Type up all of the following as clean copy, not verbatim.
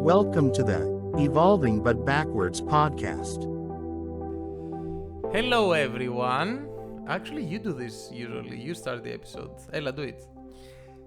Welcome to the Evolving But Backwards podcast. Hello everyone. Actually, you do this usually. You start the episode. Ella, do it.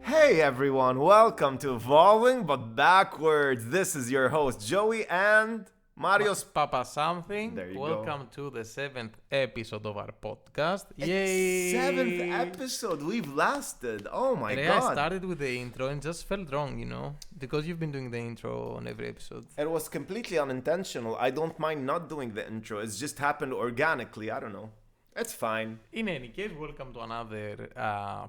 Hey everyone, welcome to Evolving But Backwards. This is your host Joey and Marios. Papa something. There you Welcome to the 7th episode of our podcast. It's Yay! 7th episode. We've lasted. Oh my I god. started with the intro and just felt wrong, because you've been doing the intro on every episode. It was completely unintentional. I don't mind not doing the intro. It's just happened organically. I don't know. It's fine. In any case, welcome to another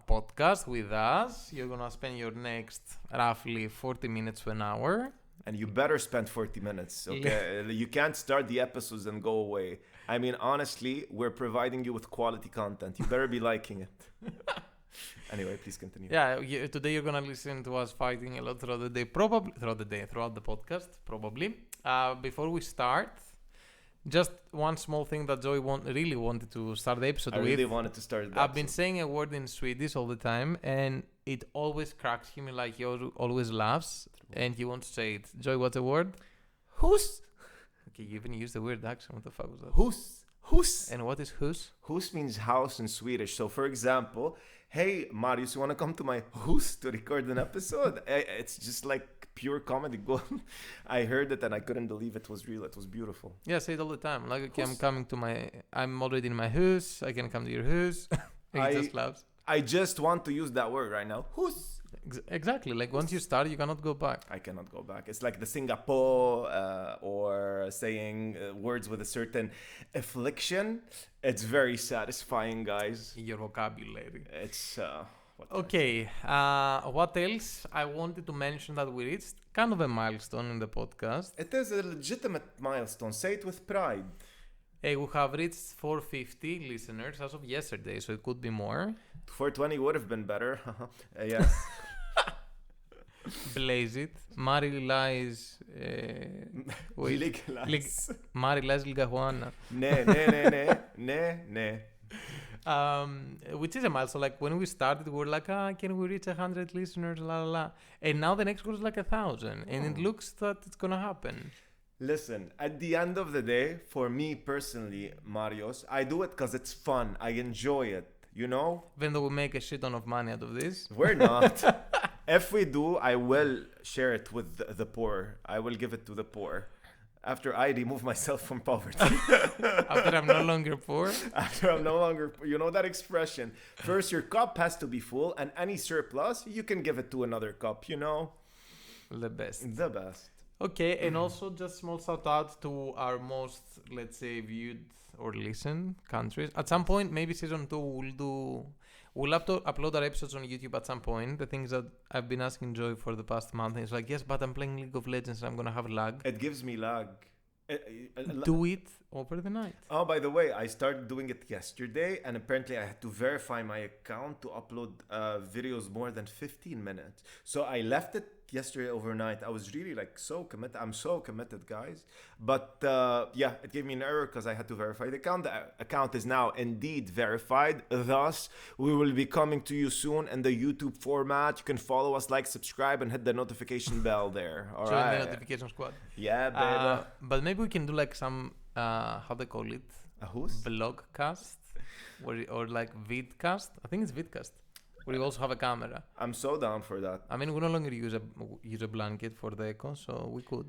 podcast with us. You're gonna spend your next roughly 40 minutes to an hour. And you better spend 40 minutes, okay? You can't start the episodes and go away. I mean, honestly, we're providing you with quality content. You better be liking it. Anyway, please continue. Yeah, today you're gonna listen to us fighting a lot throughout the day, throughout the podcast, probably. Before we start, just one small thing that Joey really wanted to start the episode I with. really wanted to start the I've been episode. saying a word in Swedish all the time, and it always cracks him. Like he always laughs, and he wants to say it. Joey, what's the word? Hus? Okay, you even used the word accent. What the fuck was that? Hus. And what is hus? Hus means house in Swedish. So, for example, hey, Marius, you want to come to my hus to record an episode? It's just like pure comedy gold. I heard it and I couldn't believe it was real. It was beautiful. Yeah, I say it all the time. Like, okay, Hus. I'm already in my hus. I can come to your hus. And he just laughs. I just want to use that word right now. Hus. Exactly. Like once you start, you cannot go back. I cannot go back. It's like the Singapore or saying words with a certain affliction. It's very satisfying, guys. Your vocabulary. It's Okay. What else? I wanted to mention that we reached kind of a milestone in the podcast. It is a legitimate milestone. Say it with pride. Hey, we have reached 450 listeners as of yesterday, so it could be more. 420 would have been better. Yes. Blaze it. Mari lies. Legalize. Mari lies Ligajuana. Ne. Which is a milestone. Like when we started, we were like, can we reach 100 listeners? La la la. And now the next goal is like 1,000, and it looks that it's gonna happen. Listen, at the end of the day, for me personally, Marios, I do it because it's fun. I enjoy it, you know? Even though we make a shit ton of money out of this. We're not. If we do, I will share it with the poor. I will give it to the poor. After I remove myself from poverty. After I'm no longer poor. After I'm no longer, you know that expression. First, your cup has to be full, and any surplus, you can give it to another cup, you know? The best. The best. Okay, and also just small shout out to our most, let's say, viewed or listened countries. At some point, maybe season 2, we'll have to upload our episodes on YouTube at some point. The things that I've been asking Joy for the past month is like, yes, but I'm playing League of Legends and I'm gonna have lag. It gives me lag. Do it over the night. Oh, by the way, I started doing it yesterday, and apparently I had to verify my account to upload videos more than 15 minutes. So I left it yesterday overnight. I was really so committed. I'm so committed, guys. But it gave me an error because I had to verify the account. The account is now indeed verified. Thus, we will be coming to you soon in the YouTube format. You can follow us, subscribe, and hit the notification bell there. All Join right. the notification squad. Yeah, baby. But maybe we can do some, how they call it? A who's? Vlogcast? Or vidcast? I think it's vidcast. Where you also have a camera. I'm so down for that. I mean, we no longer use a blanket for the echo, so we could.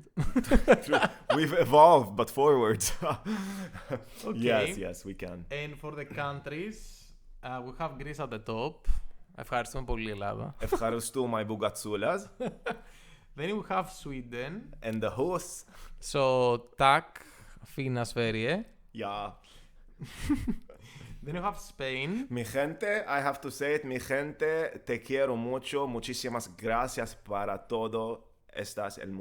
We've evolved, but forwards. Okay. Yes, we can. And for the countries, we have Greece at the top. Ευχαριστούμε πολύ, Ελλάδα. Ευχαριστούμε, Bugatsoulas. Then we have Sweden. And the host. So, tak, fina sferie. Yeah. Then you have Spain. Mi gente, I have to say it, mi gente, te quiero mucho. Muchísimas gracias para todo. Estás el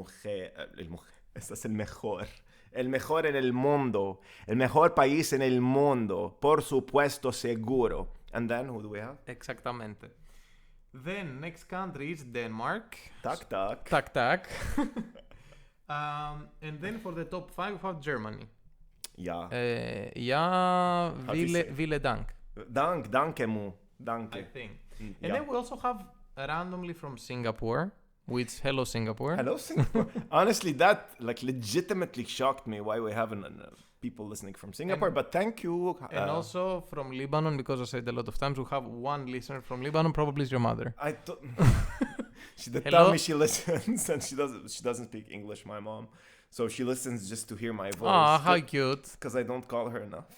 mejor. El mejor en el mundo. El mejor país en el mundo. Por supuesto, seguro. And then, who do we have? Exactamente. Then, next country is Denmark. Tak, tak. Tak, tak. And then for the top 5, we have Germany. Yeah. Ville Dank. Danke mu. Danke. I think. And then we also have randomly from Singapore. which hello Singapore. Hello, Singapore. Honestly, that like legitimately shocked me why we haven't people listening from Singapore. But thank you. And also from Lebanon, because I said a lot of times we have one listener from Lebanon. Probably is your mother. I thought she did Hello? tell me she listens and she doesn't speak English. My mom, so she listens just to hear my voice. Ah, how cute. Because I don't call her enough.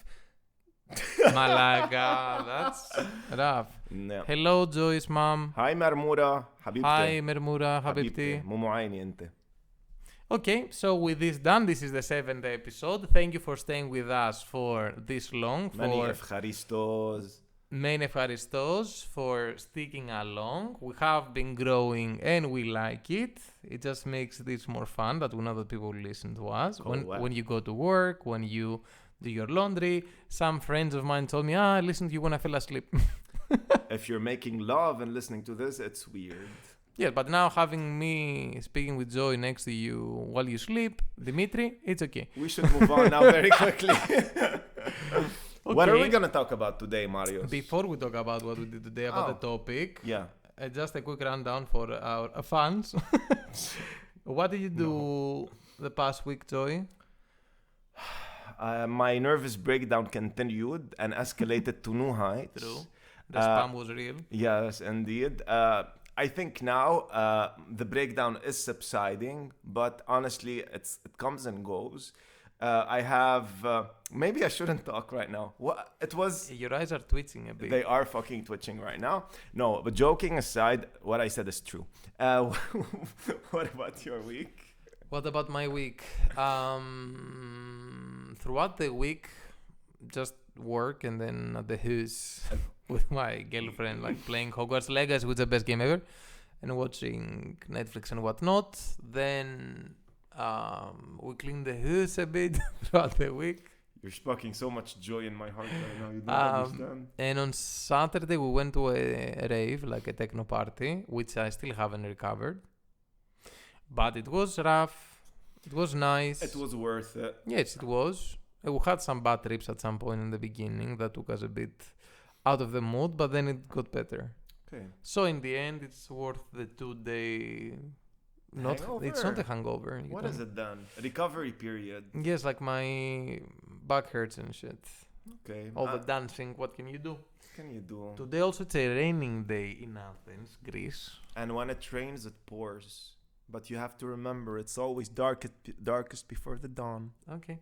Malaga, that's rough. Yeah. Hello, Joy's mom. Hi Marmura, حبيبتي. Hi, Mermura, حبيبتي. Habibti. مو معايني انت. Okay, so with this done, this is the 7th episode. Thank you for staying with us for this long. Many For ευχαριστώς. many ευχαριστώς for sticking along. We have been growing and we like it. It just makes this more fun that we know that people listen to us. When you go to work, when you do your laundry. Some friends of mine told me, I listened to you when I fell asleep. If you're making love and listening to this, it's weird. Yeah, but now having me speaking with Joy next to you while you sleep, Dimitri, it's okay. We should move on now very quickly. What are we going to talk about today, Marius? Before we talk about what we did today, about the topic, Yeah. just a quick rundown for our fans. What did you do the past week, Joy? My nervous breakdown continued and escalated to new heights. True. The spam was real. Yes, indeed. I think now the breakdown is subsiding, but honestly, it comes and goes. I have... maybe I shouldn't talk right now. It was... Your eyes are twitching a bit. They are fucking twitching right now. No, but joking aside, what I said is true. What about your week? What about my week? Throughout the week, just work and then at the house with my girlfriend, like playing Hogwarts Legacy, which is the best game ever, and watching Netflix and whatnot. Then we cleaned the house a bit throughout the week. You're sparking so much joy in my heart right now. You don't understand. And on Saturday, we went to a rave, like a techno party, which I still haven't recovered. But it was rough. It was nice. It was worth it. Yes, it was. We had some bad trips at some point in the beginning that took us a bit out of the mood, but then it got better. Okay. So in the end, it's worth the 2-day... Hangover? It's not a hangover. What is it then? A recovery period. Yes, like my back hurts and shit. Okay. All the dancing, what can you do? What can you do? Today also it's a raining day in Athens, Greece. And when it rains, it pours. But you have to remember, it's always darkest before the dawn. Okay.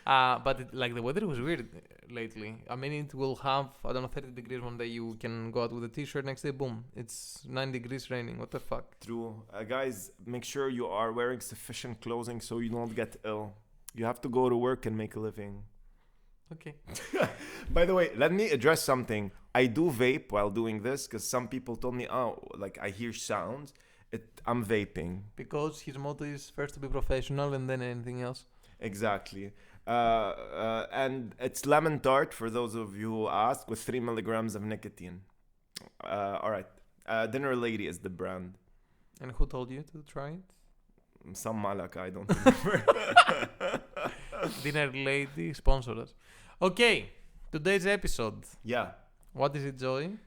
But like the weather was weird lately. I mean, it will have, 30 degrees one day. You can go out with a t-shirt, next day, boom. It's 9 degrees raining. What the fuck? True. Guys, make sure you are wearing sufficient clothing so you don't get ill. You have to go to work and make a living. Okay. By the way, let me address something. I do vape while doing this because some people told me, I hear sounds. I'm vaping. Because his motto is first to be professional and then anything else. Exactly. And it's lemon tart, for those of you who ask, with 3 milligrams of nicotine. All right. Dinner Lady is the brand. And who told you to try it? Some malaka, I don't remember. Dinner Lady, sponsor us. Okay, today's episode. Yeah. What is it, Joey?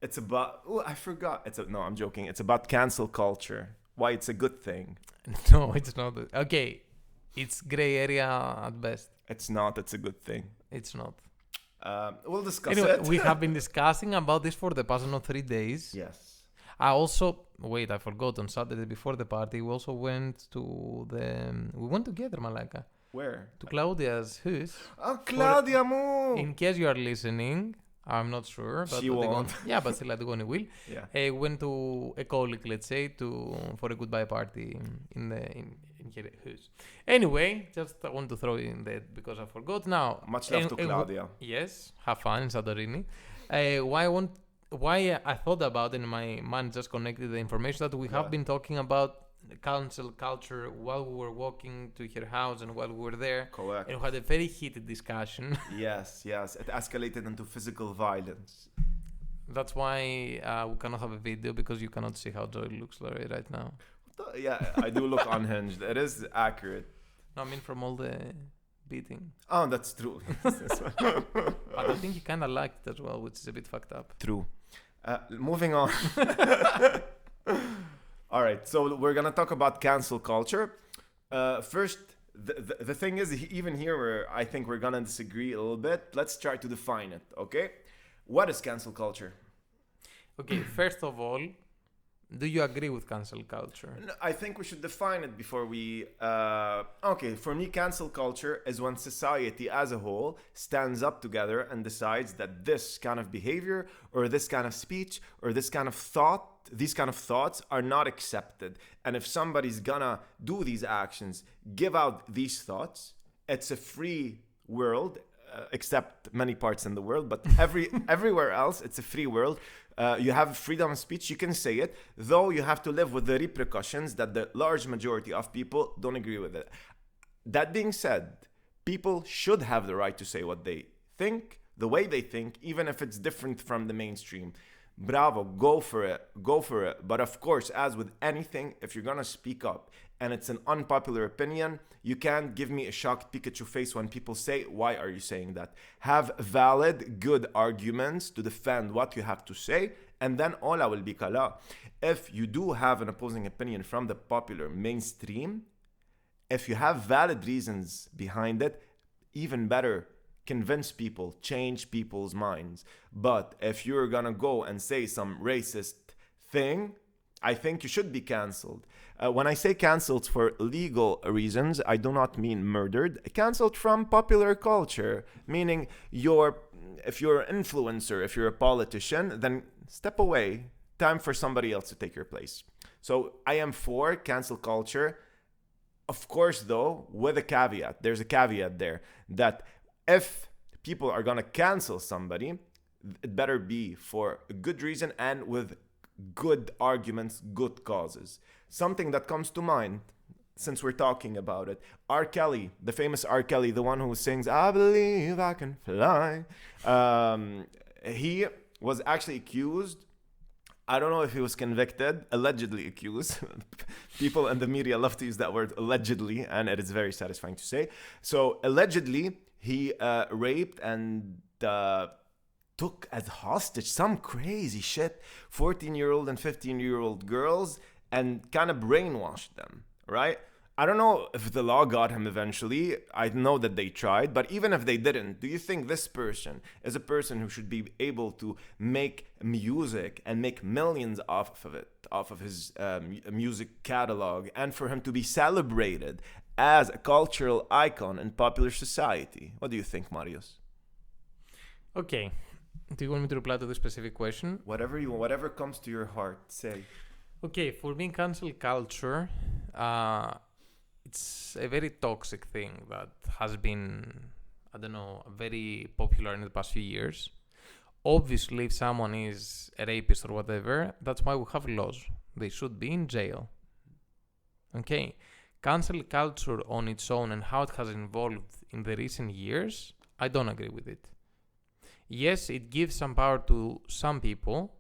It's about... Oh, I forgot. No, I'm joking. It's about cancel culture. Why it's a good thing. No, it's not. Okay, it's gray area at best. It's not. It's a good thing. It's not. We'll discuss Anyway, it. we have been discussing about this for the past 3 days. Yes. I forgot. On Saturday before the party, we also went to we went together, Malaka. Where? To Claudia's house. Oh, Claudia Mo! In case you are listening, I'm not sure. But She won't. Yeah, but still, Adigoni will. Yeah. Went to a colleague, let's say, for a goodbye party in her house. Anyway, just I want to throw it in there because I forgot. Now, Much love to Claudia. Yes, have fun in Santorini. Why I thought about it, and my mind just connected the information that we have been talking about cancel culture while we were walking to her house and while we were there. Correct. And we had a very heated discussion. Yes. It escalated into physical violence. That's why we cannot have a video because you cannot see how Joy looks right now. Yeah, I do look unhinged. It is accurate. No, I mean from all the beating. Oh, that's true. But I think you kind of liked it as well, which is a bit fucked up. True. Moving on. All right, so we're gonna talk about cancel culture. First, the thing is, even here, I think we're gonna disagree a little bit. Let's try to define it, okay? What is cancel culture? Okay, first of all, do you agree with cancel culture? No, I think we should define it before we. Okay, for me, cancel culture is when society as a whole stands up together and decides that this kind of behavior or this kind of speech or this kind of thought, these kind of thoughts are not accepted. And if somebody's gonna do these actions, give out these thoughts, it's a free world. Except many parts in the world, but everywhere else, it's a free world. You have freedom of speech, you can say it, though you have to live with the repercussions that the large majority of people don't agree with it. That being said, people should have the right to say what they think, the way they think, even if it's different from the mainstream. Bravo, go for it, go for it. But of course, as with anything, if you're gonna speak up and it's an unpopular opinion, you can't give me a shocked Pikachu face when people say, why are you saying that? Have valid, good arguments to defend what you have to say, and then Ola will be kala. If you do have an opposing opinion from the popular mainstream, if you have valid reasons behind it, even better, convince people, change people's minds. But if you're gonna go and say some racist thing, I think you should be cancelled. When I say cancelled for legal reasons, I do not mean murdered. Cancelled from popular culture, meaning if you're an influencer, if you're a politician, then step away. Time for somebody else to take your place. So I am for cancel culture. Of course, though, with a caveat. There's a caveat there that if people are gonna cancel somebody, it better be for a good reason and with good arguments, good causes. Something that comes to mind, since we're talking about it, R. Kelly, the famous R. Kelly, the one who sings, I believe I can fly. He was actually accused. I don't know if he was convicted, allegedly accused. People in the media love to use that word allegedly, and it is very satisfying to say. So allegedly, he raped and took as hostage some crazy shit 14-year-old and 15-year-old girls and kind of brainwashed them, right? I don't know if the law got him eventually. I know that they tried, but even if they didn't, do you think this person is a person who should be able to make music and make millions off of it, off of his music catalog, and for him to be celebrated as a cultural icon in popular society? What do you think, Marius? Okay. Do you want me to reply to this specific question? Whatever comes to your heart, say. Okay, for me, cancel culture, it's a very toxic thing that has been, I don't know, very popular in the past few years. Obviously, if someone is a rapist or whatever, that's why we have laws. They should be in jail. Okay, cancel culture on its own and how it has evolved in the recent years, I don't agree with it. Yes, it gives some power to some people,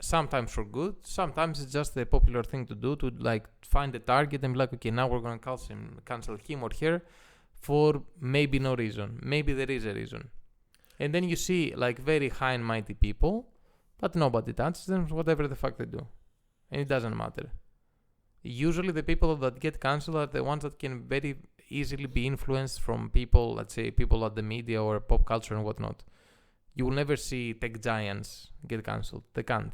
sometimes for good, sometimes it's just the popular thing to do, to like find a target and be like, okay, now we're going to cancel him or her for maybe no reason. Maybe there is a reason. And then you see like very high and mighty people, but nobody touches them, whatever the fuck they do. And it doesn't matter. Usually the people that get cancelled are the ones that can very easily be influenced from people, let's say people at the media or pop culture and whatnot. You will never see tech giants get cancelled. They can't.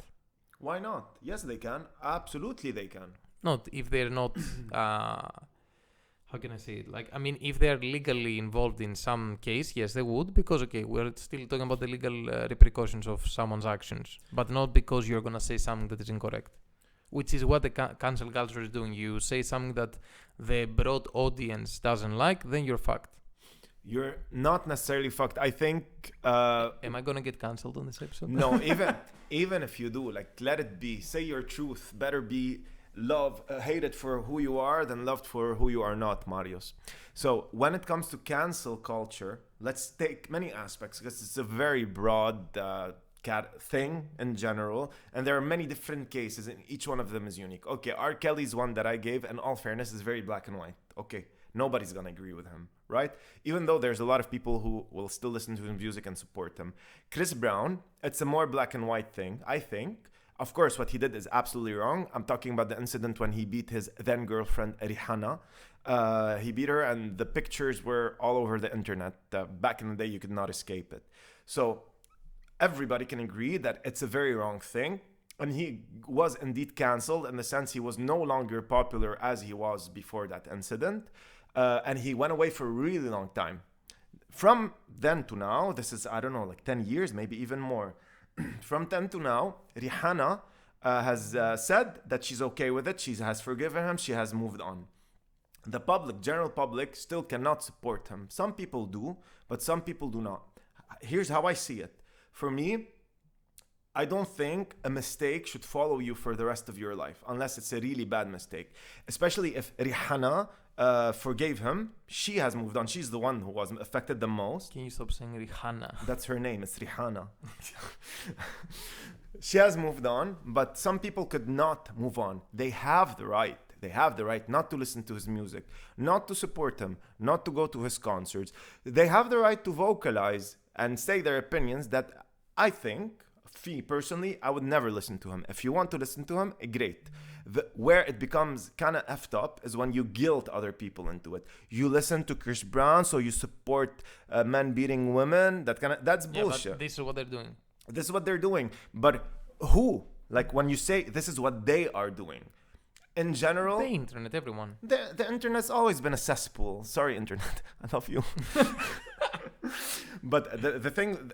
Why not? Yes, they can. Absolutely, they can. Not if they're not, how can I say it? Like, I mean, if they're legally involved in some case, yes, they would, because, okay, we're still talking about the legal repercussions of someone's actions, but not because you're going to say something that is incorrect, which is what the cancel culture is doing. You say something that the broad audience doesn't like, then you're fucked. You're not necessarily fucked. I think... Am I going to get cancelled on this episode? No, even if you do, like, let it be. Say your truth. Better be hated for who you are than loved for who you are not, Marius. So when it comes to cancel culture, let's take many aspects, because it's a very broad thing in general, and there are many different cases, and each one of them is unique. Okay, R. Kelly's one that I gave, in all fairness, is very black and white. Okay, nobody's gonna agree with him, right? Even though there's a lot of people who will still listen to his music and support him. Chris Brown, it's a more black and white thing, I think. of course, what he did is absolutely wrong. I'm talking about the incident when he beat his then girlfriend Rihanna. He beat her, and the pictures were all over the internet. Back in the day, you could not escape it. So everybody can agree that it's a very wrong thing. And he was indeed cancelled in the sense he was no longer popular as he was before that incident. And he went away for a really long time. From then to now, this is, I don't know, like 10 years, maybe even more. From then to now, Rihanna has said that she's okay with it. She has forgiven him. She has moved on. The public, general public, still cannot support him. Some people do, but some people do not. Here's how I see it. For me, I don't think a mistake should follow you for the rest of your life, unless it's a really bad mistake. Especially if Rihanna forgave him. She has moved on. She's the one who was affected the most. Can you stop saying Rihanna? That's her name. It's Rihanna. She has moved on, but some people could not move on. They have the right. They have the right not to listen to his music, not to support him, not to go to his concerts. They have the right to vocalize and say their opinions that I think, personally, I would never listen to him. If you want to listen to him, great. Where it becomes kind of effed up is when you guilt other people into it. You listen to Chris Brown, so you support men beating women. That's bullshit. But this is what they're doing. This is what they're doing. But who? Like when you say this is what they are doing. In general, The internet, everyone. the internet's always been a cesspool. Sorry, internet. I love you. But the thing,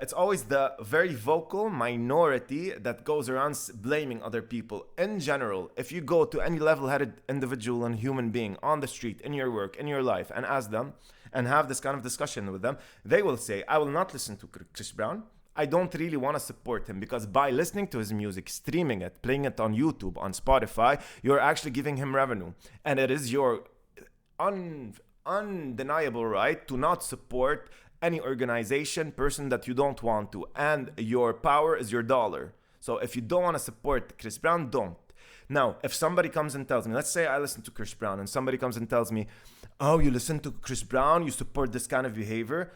it's always the very vocal minority that goes around blaming other people. In general, if you go to any level-headed individual and human being on the street, in your work, in your life, and ask them and have this kind of discussion with them, they will say, I will not listen to Chris Brown. I don't really want to support him because by listening to his music, streaming it, playing it on YouTube, on Spotify, you're actually giving him revenue. And it is your undeniable right to not support any organization, person that you don't want to. And your power is your dollar. So if you don't want to support Chris Brown, don't. Now, if somebody comes and tells me, let's say I listen to Chris Brown and somebody comes and tells me, oh, you listen to Chris Brown, you support this kind of behavior,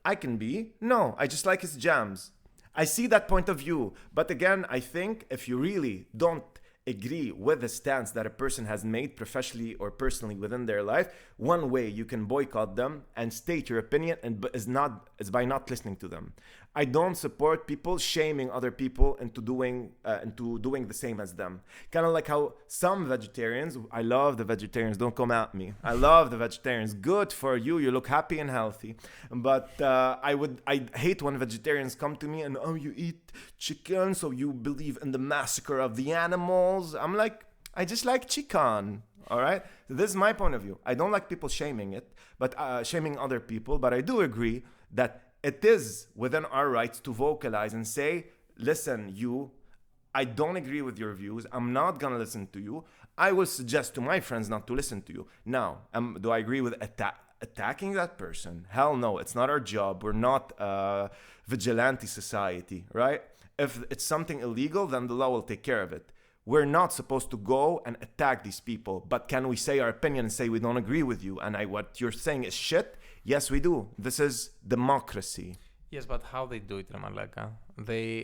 I can be, no, I just like his jams. I see that point of view. But again, I think if you really don't agree with the stance that a person has made professionally or personally within their life, one way you can boycott them and state your opinion is by not listening to them. I don't support people shaming other people into doing the same as them. Kind of like how some vegetarians, I love the vegetarians, don't come at me. I love the vegetarians. Good for you. You look happy and healthy. But I hate when vegetarians come to me and, oh, you eat chicken, so you believe in the massacre of the animals. I'm like, I just like chicken. All right. This is my point of view. I don't like people shaming it, but shaming other people. But I do agree that it is within our rights to vocalize and say, listen, I don't agree with your views. I'm not going to listen to you. I will suggest to my friends not to listen to you. Now, do I agree with attacking that person? Hell no. It's not our job. We're not a vigilante society, right? If it's something illegal, then the law will take care of it. We're not supposed to go and attack these people. But can we say our opinion and say we don't agree with you and what you're saying is shit? Yes, we do. This is democracy. Yes, but how they do it, Ramalaka?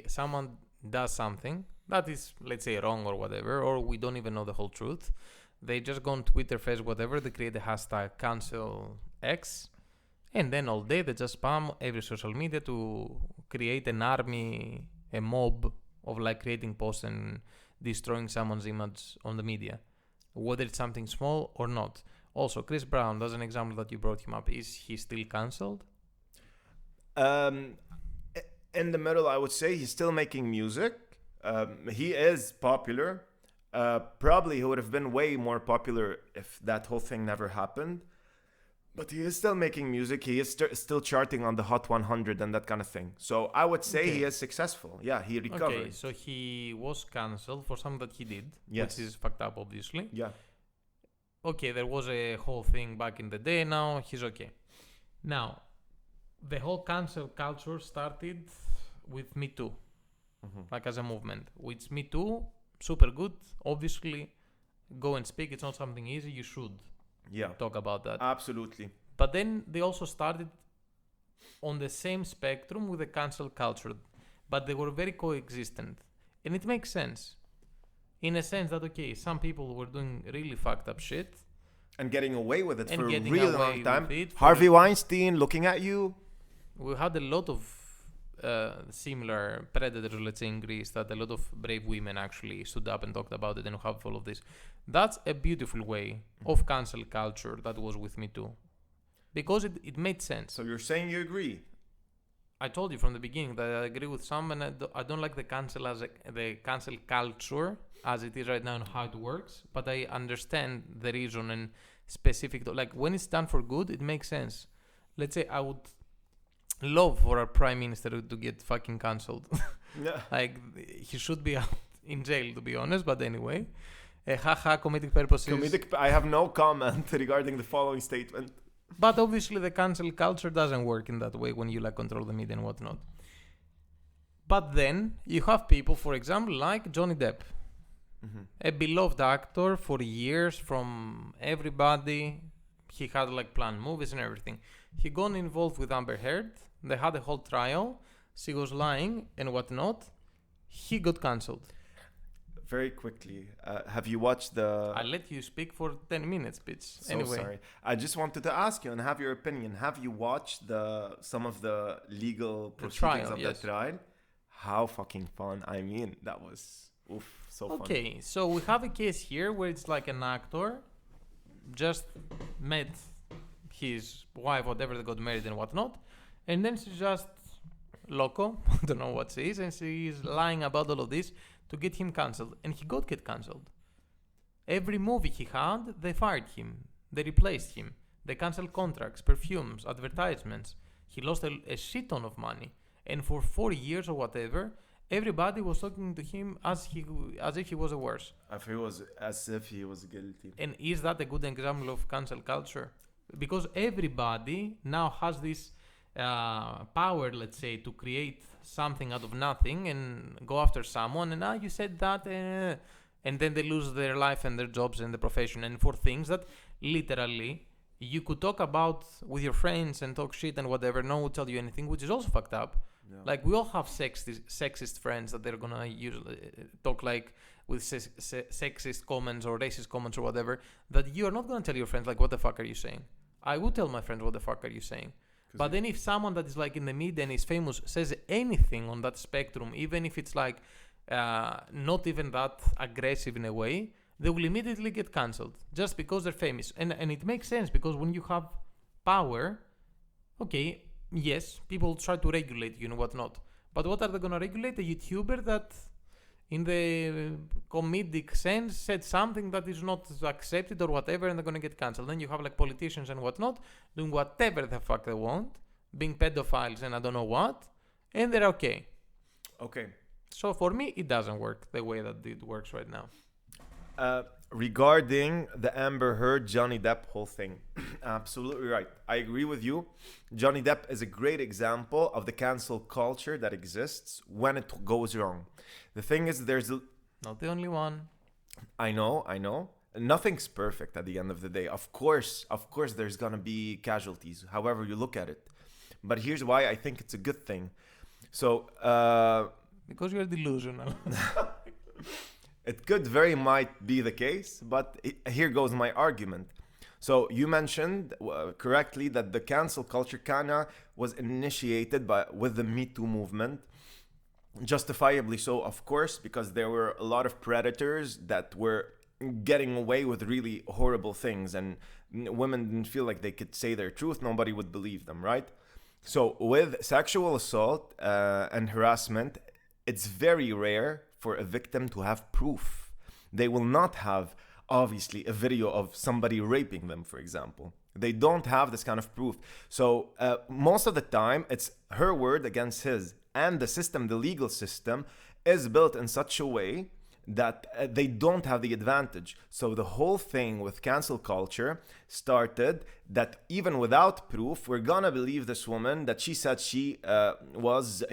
Someone does something that is, let's say, wrong or whatever, or we don't even know the whole truth. They just go on Twitter, Facebook, whatever. They create the hashtag cancel X, and then all day they just spam every social media to create an army, a mob of like creating posts and destroying someone's image on the media, whether it's something small or not. Also, Chris Brown, as an example that you brought him up, is he still cancelled? In the middle, I would say he's still making music. He is popular. Probably he would have been way more popular if that whole thing never happened. But he is still making music. He is still charting on the Hot 100 and that kind of thing. So I would say he is successful. Yeah, he recovered. Okay, so he was cancelled for something that he did, yes, which is fucked up, obviously. Yeah. Okay, there was a whole thing back in the day. Now he's okay. Now, the whole cancel culture started with Me Too, like as a movement. Which Me Too, super good. Obviously, go and speak. It's not something easy. You should talk about that. Absolutely. But then they also started on the same spectrum with the cancel culture, but they were very coexistent. And it makes sense. In a sense that, okay, some people were doing really fucked up shit. And getting away with it And for a getting really away long time. with it for Harvey a- Weinstein looking at you. We had a lot of similar predators, let's say, in Greece, that a lot of brave women actually stood up and talked about it and have all of this. That's a beautiful way of cancel culture that was with Me Too. Because it made sense. So you're saying you agree? I told you from the beginning that I agree with some, and I don't like the cancel culture as it is right now and how it works. But I understand the reason and specific. Like when it's done for good, it makes sense. Let's say I would love for our prime minister to get fucking cancelled. Yeah. Like he should be out in jail, to be honest. But anyway, haha, comedic purposes. I have no comment regarding the following statement. But obviously the cancel culture doesn't work in that way when you like control the media and whatnot. But then you have people, for example, like Johnny Depp, a beloved actor for years from everybody. He had like planned movies and everything. He got involved with Amber Heard. They had a whole trial. She was lying and whatnot. He got cancelled. Very quickly, have you watched the... I let you speak for 10 minutes, bitch. So Anyway. sorry. I just wanted to ask you and have your opinion. Have you watched some of the legal proceedings trial, of yes. the trial? How fucking fun. I mean, that was so fun. Okay, so we have a case here where it's like an actor just met his wife, whatever, they got married and whatnot, and then she's just loco, I don't know what she is, and she's lying about all of this to get him cancelled, and he got cancelled. Every movie he had, they fired him, they replaced him, they cancelled contracts, perfumes, advertisements. He lost a shit ton of money, and for 4 years or whatever, everybody was talking to him as if he was a worse. As if he was guilty. And is that a good example of cancel culture? Because everybody now has this power, let's say, to create something out of nothing and go after someone. And you said that, and then they lose their life and their jobs and the profession. And for things that literally you could talk about with your friends and talk shit and whatever, no one would tell you anything, which is also fucked up. Yeah. Like we all have sexist friends that they're gonna usually talk like with sexist comments or racist comments or whatever, that you are not gonna tell your friends like, what the fuck are you saying? I would tell my friends, what the fuck are you saying? But then if someone that is like in the media and is famous says anything on that spectrum, even if it's like not even that aggressive in a way, they will immediately get cancelled just because they're famous. And it makes sense because when you have power, okay, yes, people try to regulate you and whatnot. But what are they going to regulate? A YouTuber that in the comedic sense said something that is not accepted or whatever, and they're going to get cancelled. Then you have like politicians and whatnot doing whatever the fuck they want, being pedophiles and I don't know what, and they're okay. Okay. So for me, it doesn't work the way that it works right now. Regarding the Amber Heard, Johnny Depp whole thing, absolutely right. I agree with you. Johnny Depp is a great example of the cancel culture that exists when it goes wrong. The thing is, Not the only one. I know. Nothing's perfect at the end of the day. Of course, there's gonna be casualties, however you look at it. But here's why I think it's a good thing. So, Because you're delusional. it could very might be the case, but here goes my argument. So you mentioned correctly that the cancel culture kinda was initiated with the Me Too movement. Justifiably so, of course, because there were a lot of predators that were getting away with really horrible things, and women didn't feel like they could say their truth. Nobody would believe them, right? So with sexual assault and harassment, it's very rare for a victim to have proof. They will not have, obviously, a video of somebody raping them, for example. They don't have this kind of proof. So most of the time, it's her word against his. And the system, the legal system, is built in such a way that they don't have the advantage. So the whole thing with cancel culture started that even without proof, we're gonna believe this woman that she said she was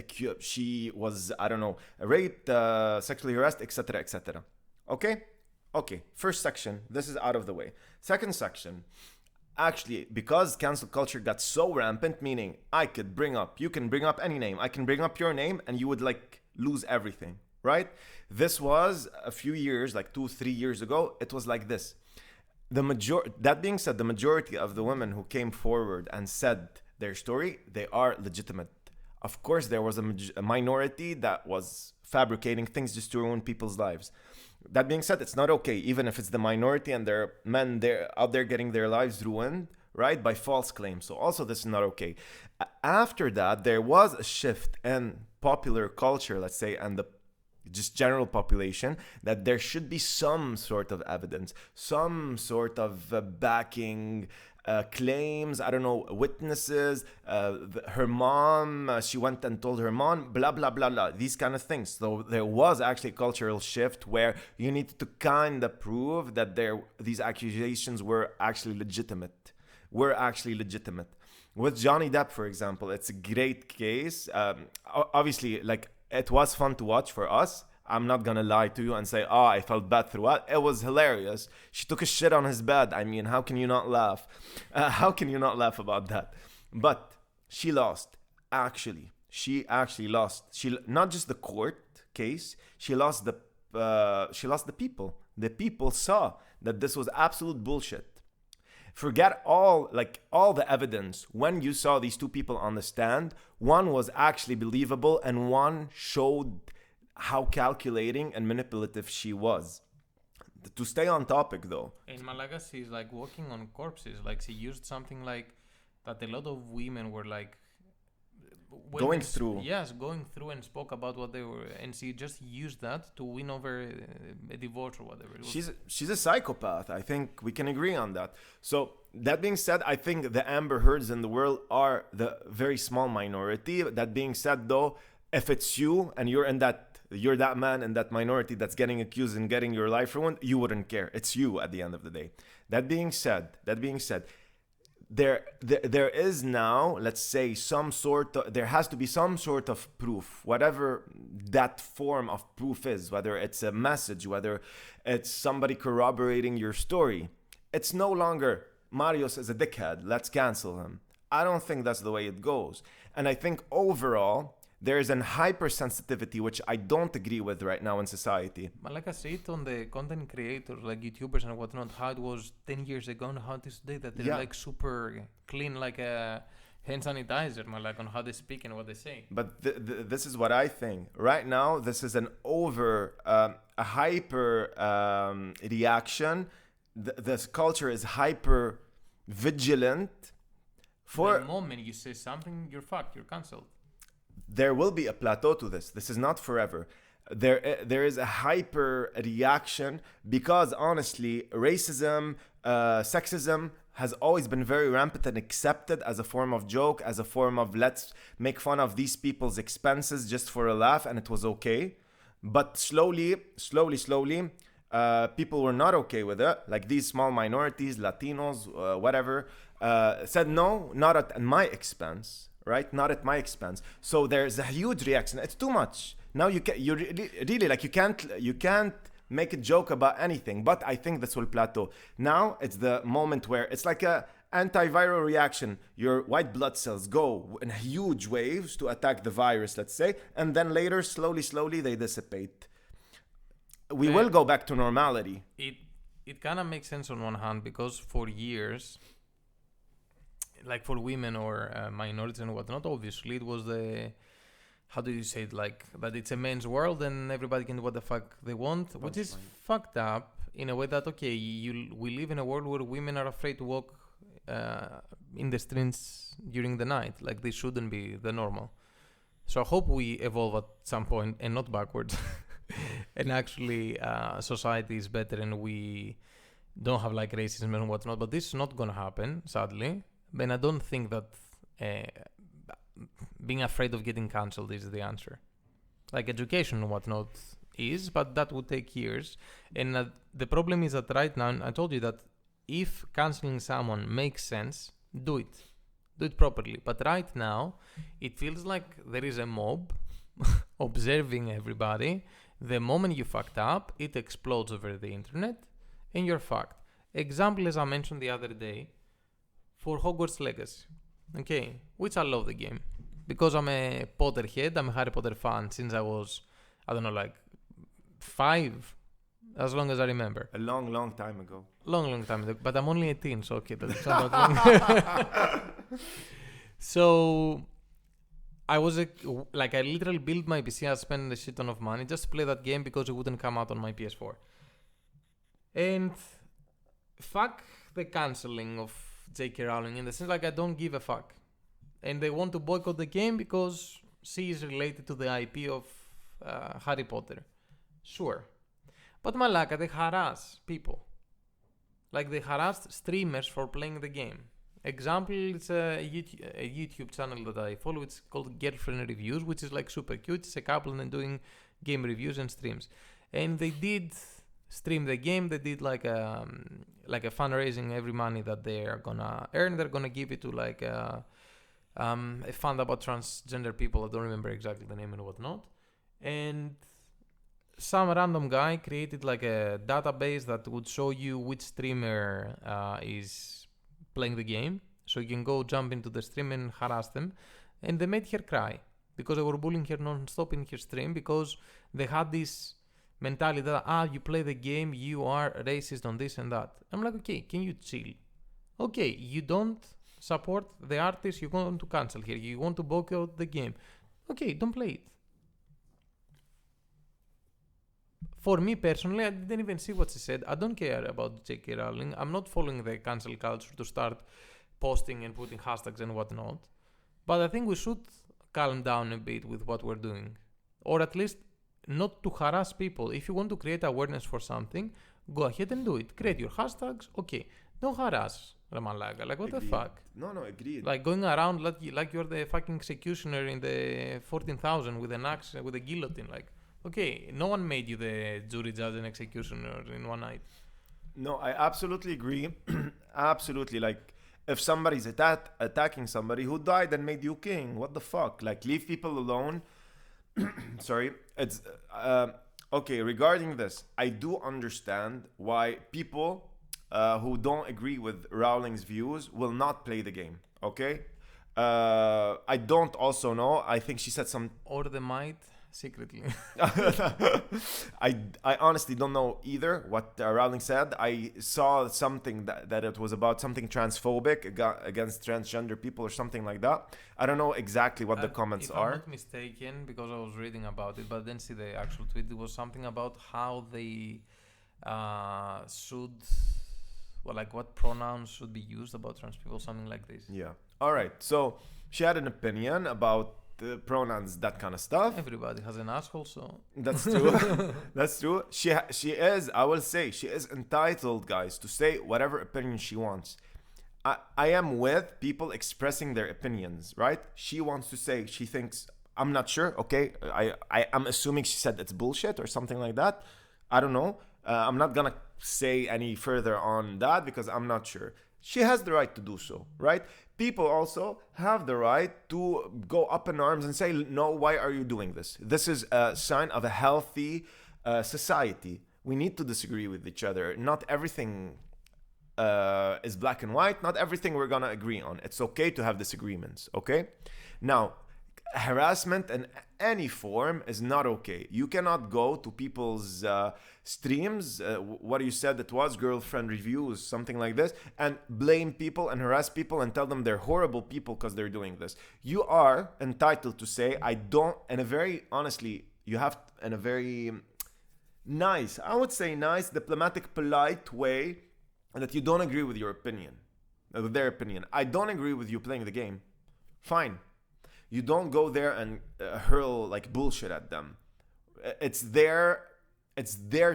I don't know, raped, sexually harassed, etc., etc. Okay, first section, this is out of the way. Second section, actually, because cancel culture got so rampant, meaning you can bring up any name, I can bring up your name and you would like lose everything. right? This was a few years, like 2-3 years ago, it was like this. That being said, the majority of the women who came forward and said their story, they are legitimate. Of course, there was a minority that was fabricating things just to ruin people's lives. That being said, it's not okay, even if it's the minority and there are men there out there getting their lives ruined, right, by false claims. So also this is not okay. After that, there was a shift in popular culture, let's say, and the just general population, that there should be some sort of evidence, some sort of backing, claims, I don't know, witnesses, her mom, she went and told her mom, blah, blah, blah, blah, these kind of things. So there was actually a cultural shift where you needed to kind of prove that these accusations were actually legitimate. With Johnny Depp, for example, it's a great case. Obviously, like, it was fun to watch for us. I'm not gonna lie to you and say, oh, I felt bad throughout. It was hilarious. She took a shit on his bed. I mean, how can you not laugh? How can you not laugh about that? But she lost. Actually, she actually lost. She not just the court case. She lost the people. The people saw that this was absolute bullshit. Forget all the evidence. When you saw these two people on the stand, one was actually believable and one showed how calculating and manipulative she was. To stay on topic though. In Malaga, she's like working on corpses. Like she used something like that a lot of women were like going through. Yes, going through and spoke about what they were, and she just used that to win over a divorce or whatever. She's a psychopath. I think we can agree on that. So that being said, I think the Amber Heards in the world are the very small minority. That being said, though, if it's you and you're that man in that minority that's getting accused and getting your life ruined, you wouldn't care. It's you at the end of the day. That being said, there is now, let's say, there has to be some sort of proof, whatever that form of proof is, whether it's a message, whether it's somebody corroborating your story. It's no longer Marius is a dickhead, let's cancel him. I don't think that's the way it goes. And I think overall, there is an hypersensitivity, which I don't agree with right now in society. But like I see it on the content creators, like YouTubers and whatnot, how it was 10 years ago and how it is today, that they're like super clean, like a hand sanitizer, like on how they speak and what they say. But this is what I think. Right now, this is a hyper reaction. This culture is hyper vigilant. The moment you say something, you're fucked, you're cancelled. There will be a plateau to this. This is not forever. There is a hyper reaction because honestly, racism, sexism has always been very rampant and accepted as a form of joke, as a form of let's make fun of these people's expenses just for a laugh, and it was okay. But slowly, people were not okay with it. Like these small minorities, Latinos, whatever, said no, not at my expense. Right, not at my expense. So there's a huge reaction. It's too much. Now you can't make a joke about anything. But I think this will plateau. Now it's the moment where it's like a antiviral reaction. Your white blood cells go in huge waves to attack the virus, let's say, and then later, slowly, they dissipate. We will go back to normality. It kind of makes sense on one hand because for years, like for women or minorities and whatnot, obviously it was how do you say it, like that it's a men's world and everybody can do what the fuck they want, which is fucked up in a way that we live in a world where women are afraid to walk in the streets during the night. Like this shouldn't be the normal. So I hope we evolve at some point and not backwards and actually society is better and we don't have like racism and whatnot, but this is not gonna happen, sadly. Then I don't think that being afraid of getting cancelled is the answer. Like education and whatnot is, but that would take years. And the problem is that right now, I told you that if cancelling someone makes sense, do it properly. But right now, it feels like there is a mob observing everybody. The moment you fucked up, it explodes over the internet and you're fucked. Example, as I mentioned the other day, for Hogwarts Legacy, okay, which I love the game because I'm a Potterhead, I'm a Harry Potter fan since I was, I don't know, like 5, as long as I remember. A long, long time ago. Long time ago. But I'm only 18, so okay, that's not long. So I was I literally built my PC. I spent a shit ton of money just to play that game because it wouldn't come out on my PS4. And fuck the cancelling of J.K. Rowling in the sense I don't give a fuck. And they want to boycott the game because she is related to the IP of Harry Potter. Sure. But malaka, they harass people. Like they harassed streamers for playing the game. Example, it's a YouTube channel that I follow. It's called Girlfriend Reviews, which is like super cute. It's a couple and then doing game reviews and streams. And they did stream the game. They did like a fundraising. Every money that they are gonna earn, they're gonna give it to like a fund about transgender people. I don't remember exactly the name and whatnot. And some random guy created like a database that would show you which streamer is playing the game. So you can go jump into the stream and harass them. And they made her cry because they were bullying her non-stop in her stream because they had this mentality that, you play the game, you are racist on this and that. I'm like, okay, can you chill? Okay, you don't support the artist, you want to cancel here, you want to boycott the game. Okay, don't play it. For me personally, I didn't even see what she said. I don't care about J.K. Rowling. I'm not following the cancel culture to start posting and putting hashtags and whatnot. But I think we should calm down a bit with what we're doing. Or at least not to harass people. If you want to create awareness for something, go ahead and do it. Create your hashtags. Okay. Don't harass Ramalaga. Like, what Agreed. the fuck? No, agreed. Like going around like you're the fucking executioner in the 14,000 with an axe, with a guillotine. Like, okay, no one made you the jury, judge, and executioner in one night. No, I absolutely agree. Absolutely. Like, if somebody's attacking somebody who died and made you king, what the fuck? Like, leave people alone. Sorry. It's okay. Regarding this, I do understand why people who don't agree with Rowling's views will not play the game. Okay. I don't also know. I think she said some. Or they might secretly. I honestly don't know either what Rowling said. I saw something that it was about something transphobic against transgender people or something like that. I don't know exactly what the comments if are. I'm not mistaken, because I was reading about it, but then see the actual tweet. It was something about how they should, what pronouns should be used about trans people, something like this. Yeah. All right. So she had an opinion about the pronouns, that kind of stuff. Everybody has an asshole, so That's true. That's true. She is, I will say, she is entitled, guys, to say whatever opinion she wants. I am with people expressing their opinions, right? She wants to say, she thinks, I'm not sure, okay? I'm assuming she said it's bullshit or something like that. I don't know. I'm not gonna say any further on that because I'm not sure. She has the right to do so, right? People also have the right to go up in arms and say, no, why are you doing this? This is a sign of a healthy society. We need to disagree with each other. Not everything is black and white. Not everything we're going to agree on. It's okay to have disagreements, okay? Now, harassment in any form is not okay. You cannot go to people's streams, what you said it was, girlfriend reviews, something like this, and blame people and harass people and tell them they're horrible people because they're doing this. You are entitled to say, I don't, in a very, honestly, you have, in a very nice, I would say nice, diplomatic, polite way, that you don't agree with your opinion, with their opinion. I don't agree with you playing the game. Fine. You don't go there and hurl like bullshit at them. It's their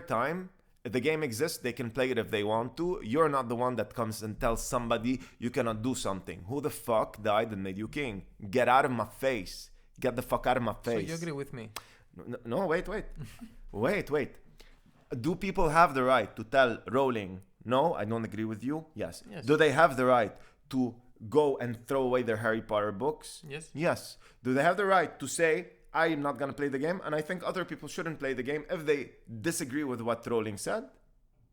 time. If the game exists, they can play it if they want to. You're not the one that comes and tells somebody you cannot do something. Who the fuck died and made you king? Get out of my face. Get the fuck out of my face. So you agree with me? No, wait. Wait. Do people have the right to tell Rowling, no, I don't agree with you? Yes. Do they have the right to go and throw away their Harry Potter books? Yes. Do they have the right to say, I am not going to play the game, and I think other people shouldn't play the game if they disagree with what Rowling said?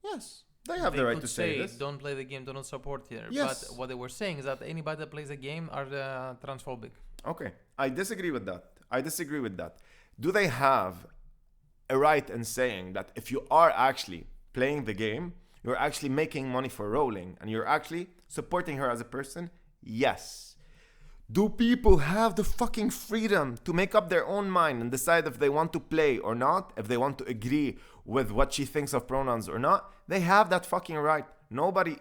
Yes. They have the right to say this. Don't play the game, do not support here. Yes. But what they were saying is that anybody that plays the game are transphobic. Okay. I disagree with that. Do they have right in saying that if you are actually playing the game, you're actually making money for Rowling and you're actually supporting her as a person? Yes. Do people have the fucking freedom to make up their own mind and decide if they want to play or not, if they want to agree with what she thinks of pronouns or not? They have that fucking right. Nobody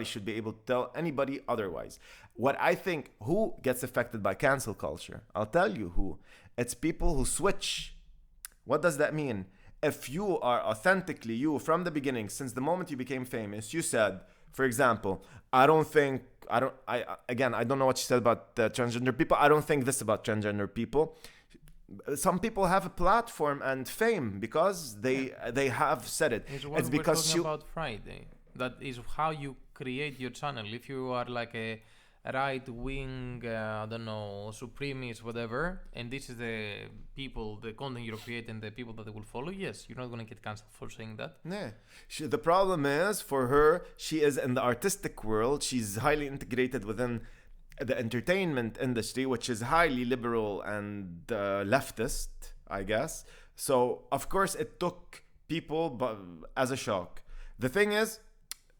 should be able to tell anybody otherwise. What I think, who gets affected by cancel culture? I'll tell you who. It's people who switch. What does that mean? If you are authentically you from the beginning, since the moment you became famous, you said, for example, I don't know what you said about transgender people. I don't think this about transgender people. Some people have a platform and fame because they have said it. It's because we're talking about Friday. That is how you create your channel. If you are like a right-wing, supremacist, whatever, and this is the people, the content you're creating, the people that will follow, yes, you're not going to get cancelled for saying that. Yeah. The problem is, for her, she is in the artistic world. She's highly integrated within the entertainment industry, which is highly liberal and leftist, I guess. So, of course, it took people as a shock. The thing is,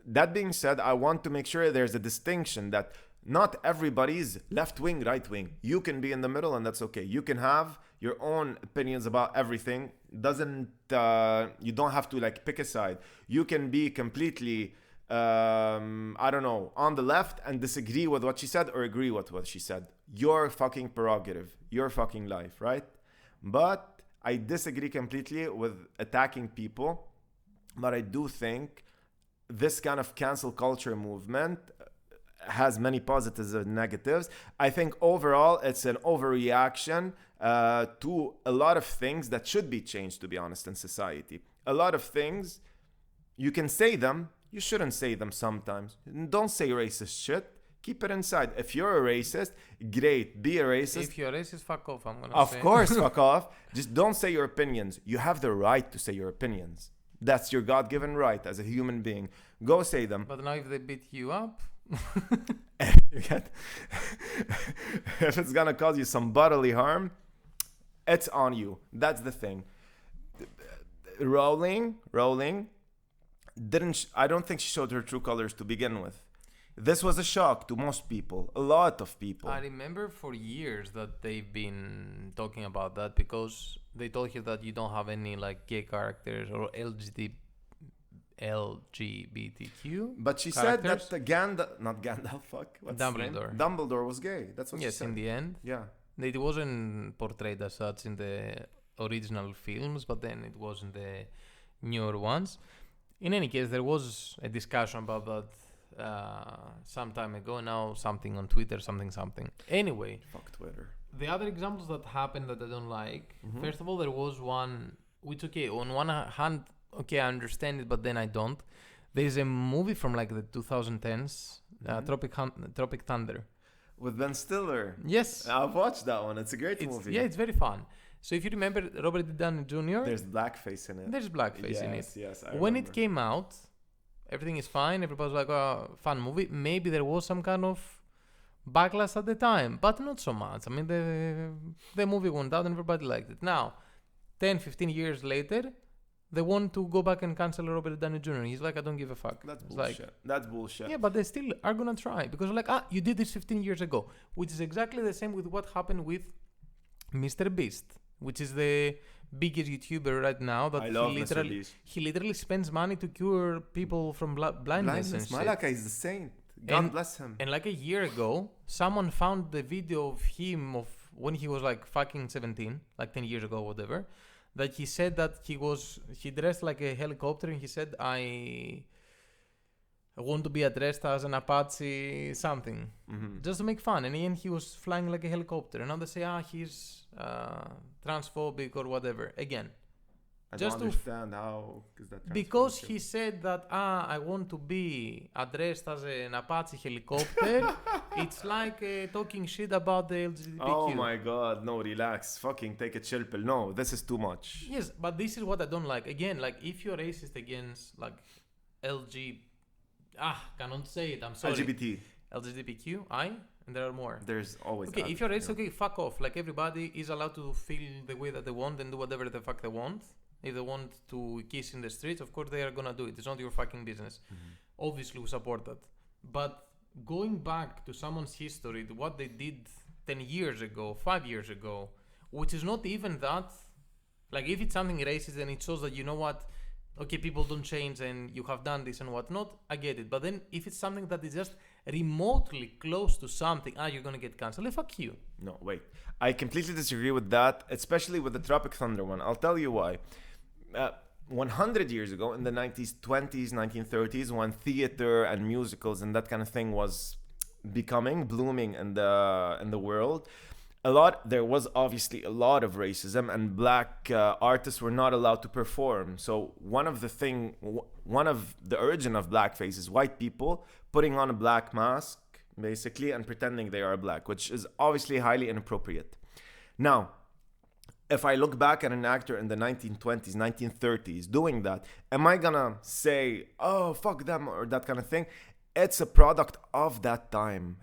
that being said, I want to make sure there's a distinction that not everybody's left wing, right wing. You can be in the middle and that's okay. You can have your own opinions about everything. You don't have to like pick a side. You can be completely, on the left and disagree with what she said or agree with what she said. Your fucking prerogative, your fucking life, right? But I disagree completely with attacking people. But I do think this kind of cancel culture movement has many positives and negatives. I think overall it's an overreaction to a lot of things that should be changed, to be honest, in society. A lot of things, you can say them, you shouldn't say them sometimes. Don't say racist shit. Keep it inside. If you're a racist, great, be a racist. If you're a racist, fuck off, I'm gonna say. Of course, fuck off. Just don't say your opinions. You have the right to say your opinions. That's your God-given right as a human being. Go say them. But now if they beat you up... If it's gonna cause you some bodily harm, it's on you. That's the thing. Rowling I don't think she showed her true colors to begin with. This was a shock to most people, a lot of people. I remember for years that they've been talking about that because they told her that you don't have any like gay characters or LGBTQ. But she characters. said that not Gandalf, fuck. What's Dumbledore. Dumbledore was gay. That's what she said. Yes, in the end. Yeah. It wasn't portrayed as such in the original films, but then it was in the newer ones. In any case, there was a discussion about that some time ago. Now something on Twitter, something. Anyway. Fuck Twitter. The other examples that happened that I don't like, first of all, there was one, which, okay, on one hand, okay, I understand it, but then I don't. There's a movie from like the 2010s, Tropic Thunder. With Ben Stiller. Yes. I've watched that one. It's a great movie. Yeah, it's very fun. So if you remember Robert Downey Jr. There's blackface in it. There's blackface in it. Yes, I when remember. it came out, everything is fine. Everybody's like, oh, fun movie. Maybe there was some kind of backlash at the time, but not so much. I mean, the movie went out and everybody liked it. Now, 10, 15 years later, they want to go back and cancel Robert Downey Jr. He's like, I don't give a fuck. That's it's bullshit. Like, that's bullshit. Yeah, but they still are going to try because like, you did this 15 years ago, which is exactly the same with what happened with Mr. Beast, which is the biggest YouTuber right now. That I love Mr. Beast. He literally spends money to cure people from blindness and shit. Malaka is the saint. God bless him. And like a year ago, someone found the video of him of when he was like fucking 17, like 10 years ago, whatever. That he said that he dressed like a helicopter and he said, I want to be addressed as an Apache something. Just to make fun. And in the end, he was flying like a helicopter. And now they say, he's transphobic or whatever. Again. I don't understand how is that because he said that I want to be addressed as an Apache helicopter. It's like talking shit about the LGBTQ. Oh my god, no, relax. Fucking take a chill pill. No, this is too much. Yes, but this is what I don't like. Again, like if you're racist against like cannot say it, I'm sorry. LGBTQI, and there are more. There's always okay, if you're racist, okay, fuck off. Like everybody is allowed to feel the way that they want and do whatever the fuck they want. If they want to kiss in the streets, of course they are gonna do it. It's not your fucking business. Obviously, we support that. But going back to someone's history, to what they did 10 years ago, 5 years ago, which is not even that. Like, if it's something racist, then it shows that, you know what, okay, people don't change and you have done this and whatnot, I get it. But then if it's something that is just remotely close to something, you're gonna get cancelled, fuck you. No, wait. I completely disagree with that, especially with the Tropic Thunder one. I'll tell you why. 100 years ago, in the 90s, 20s, 1930s, when theater and musicals and that kind of thing was blooming in the world, there was obviously a lot of racism, and black artists were not allowed to perform. So one of the origin of blackface is white people putting on a black mask, basically, and pretending they are black, which is obviously highly inappropriate. Now, if I look back at an actor in the 1920s, 1930s doing that, am I gonna say, oh, fuck them, or that kind of thing? It's a product of that time.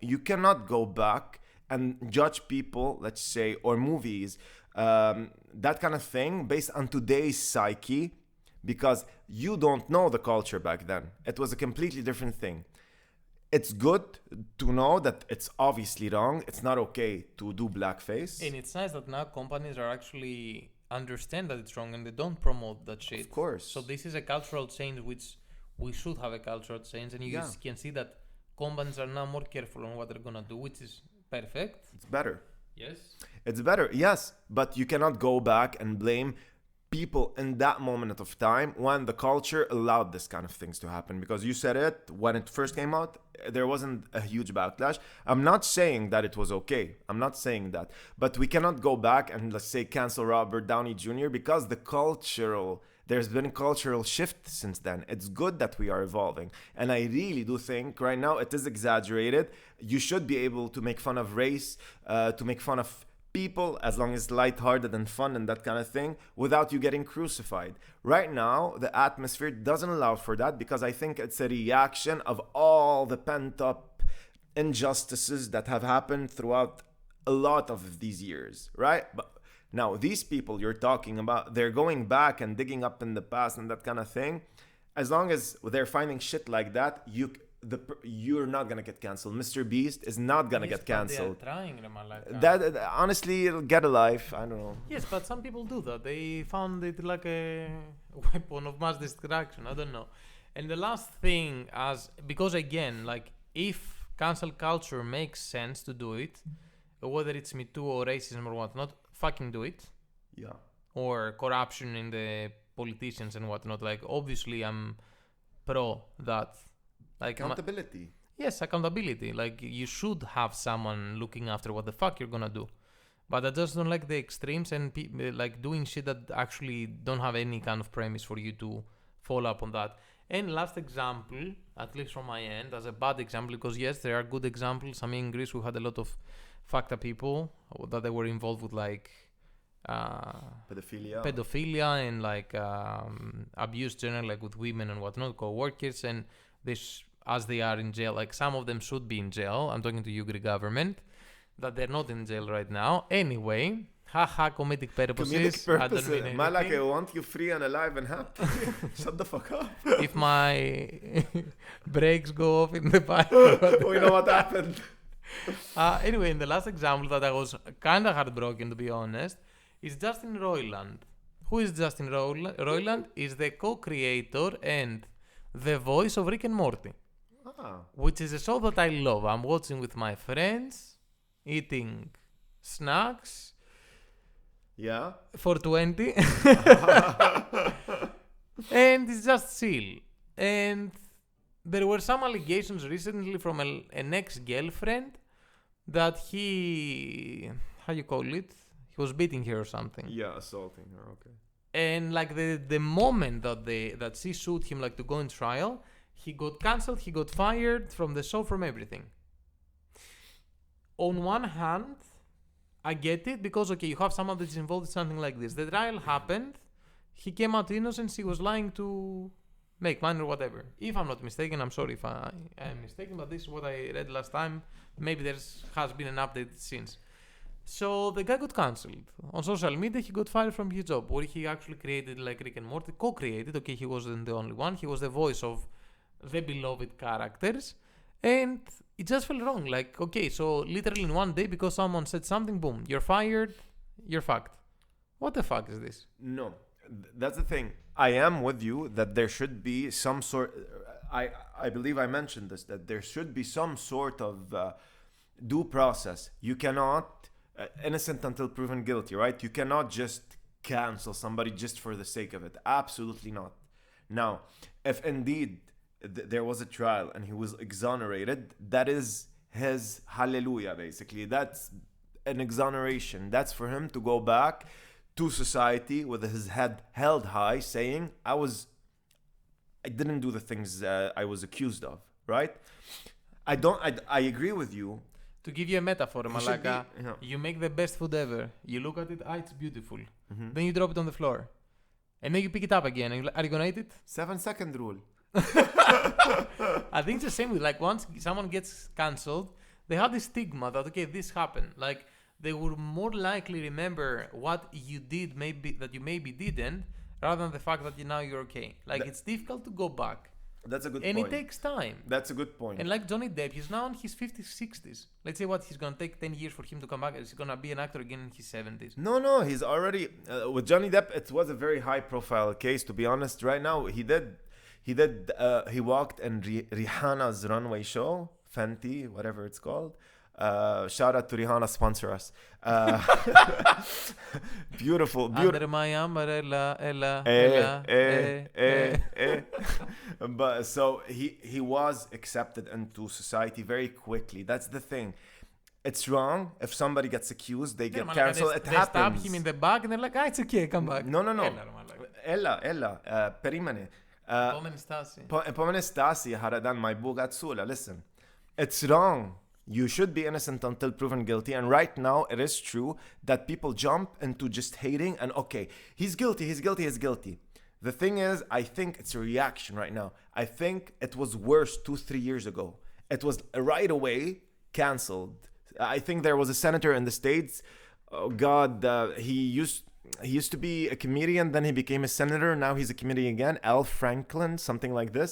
You cannot go back and judge people, let's say, or movies, that kind of thing, based on today's psyche, because you don't know the culture back then. It was a completely different thing. It's good to know that it's obviously wrong. It's not okay to do blackface. And it's nice that now companies are actually understand that it's wrong and they don't promote that shit. Of course. So this is a cultural change which we should have a cultural change, and you can see that companies are now more careful on what they're gonna do, which is perfect. It's better. Yes. It's better, yes. But you cannot go back and blame people in that moment of time when the culture allowed this kind of things to happen, because you said it when it first came out, there wasn't a huge backlash. I'm not saying that it was okay, I'm not saying that, but we cannot go back and, let's say, cancel Robert Downey Jr. because there's been a cultural shift since then. It's good that we are evolving, and I really do think right now it is exaggerated. You should be able to make fun of race, to make fun of people, as long as it's lighthearted and fun and that kind of thing, without you getting crucified. Right now, the atmosphere doesn't allow for that, because I think it's a reaction of all the pent-up injustices that have happened throughout a lot of these years, right? But now, these people you're talking about, they're going back and digging up in the past and that kind of thing. As long as they're finding shit like that, you're not gonna get canceled. Mr. Beast is not gonna get canceled. They are trying, that honestly, get a life. I don't know. Yes, but some people do that. They found it like a weapon of mass destruction. I don't know. And the last thing, because again, like, if cancel culture makes sense to do it, whether it's Me Too or racism or whatnot, fucking do it. Yeah. Or corruption in the politicians and whatnot. Like, obviously, I'm pro that. Like, accountability. Yes, accountability. Like, you should have someone looking after what the fuck you're gonna do. But I just don't like the extremes and like doing shit that actually don't have any kind of premise for you to follow up on that. And last example, at least from my end, as a bad example, because yes, there are good examples. I mean, in Greece we had a lot of fucked up people that they were involved with, like pedophilia and like abuse generally, like with women and whatnot, co-workers, and this, as they are in jail, like some of them should be in jail. I'm talking to you, Greek government, that they're not in jail right now. Anyway, haha, comedic purposes. I don't mean anything. Malak, I want you free and alive and happy. Shut the fuck up. If my brakes go off in the bike. We know what happened. Anyway, in the last example that I was kind of heartbroken, to be honest, is Justin Roiland. Who is Justin Roiland? Is the co-creator and the voice of Rick and Morty, which is a show that I love. I'm watching with my friends, eating snacks. Yeah. For 20. And it's just chill. And there were some allegations recently from an ex-girlfriend that he, how you call it? He was beating her or something. Yeah, assaulting her, okay. And like the moment that she sued him, like, to go in trial, he got cancelled, he got fired from the show, from everything. On one hand, I get it, because okay, you have someone that's involved in something like this. The trial happened, he came out innocent, he was lying to make money or whatever. If I'm not mistaken, I'm sorry if I am mistaken, but this is what I read last time. Maybe there has been an update since. So the guy got cancelled on social media. He got fired from his job, where he actually created like Rick and Morty, co-created. Okay, he wasn't the only one. He was the voice of the beloved characters, and it just felt wrong. Like, okay, so literally in one day, because someone said something, boom, you're fired, you're fucked. What the fuck is this? No, that's the thing. I am with you that there should be some sort. I believe I mentioned this, that there should be some sort of due process. You cannot innocent until proven guilty, right? You cannot just cancel somebody just for the sake of it. Absolutely not. Now, if indeed there was a trial and he was exonerated, that is his hallelujah, basically. That's an exoneration. That's for him to go back to society with his head held high, saying, I didn't do the things I was accused of, right? I agree with you. To give you a metaphor, He should Malaka, be- yeah. you make the best food ever. You look at it, it's beautiful. Mhm. Then you drop it on the floor. And then you pick it up again. And you're like, are you gonna eat it? 7-second rule. I think it's the same with like once someone gets cancelled, they have this stigma that okay, this happened. Like they would more likely remember what you did, maybe that you maybe didn't, rather than the fact that now you're okay. Like That- it's difficult to go back, That's a good and point. it takes time. That's a good point. And like Johnny Depp, he's now in his 50s, 60s. Let's say what he's gonna take 10 years for him to come back. He's gonna be an actor again in his 70s. No, he's already with Johnny Depp. It was a very high-profile case, to be honest. Right now, he walked in Rihanna's runway show, Fenty, whatever it's called. Shout out to Rihanna, sponsor us. Beautiful. Under my umbrella, Ella, But so he was accepted into society very quickly. That's the thing. It's wrong if somebody gets accused, they get cancelled. It They stab happens. him in the back and they're like, it's okay, come back. No. Ella. Ella, perimane. Επόμενη στάση. Επόμενη στάση, Haradan, my Bugatsula. Listen, it's wrong. You should be innocent until proven guilty. And right now, it is true that people jump into just hating and, okay, he's guilty. The thing is, I think it's a reaction right now. I think it was worse 2-3 years ago. It was right away canceled. I think there was a senator in the States. Oh, God, he used to be a comedian, then he became a senator. Now he's a comedian again. Al Franklin, something like this.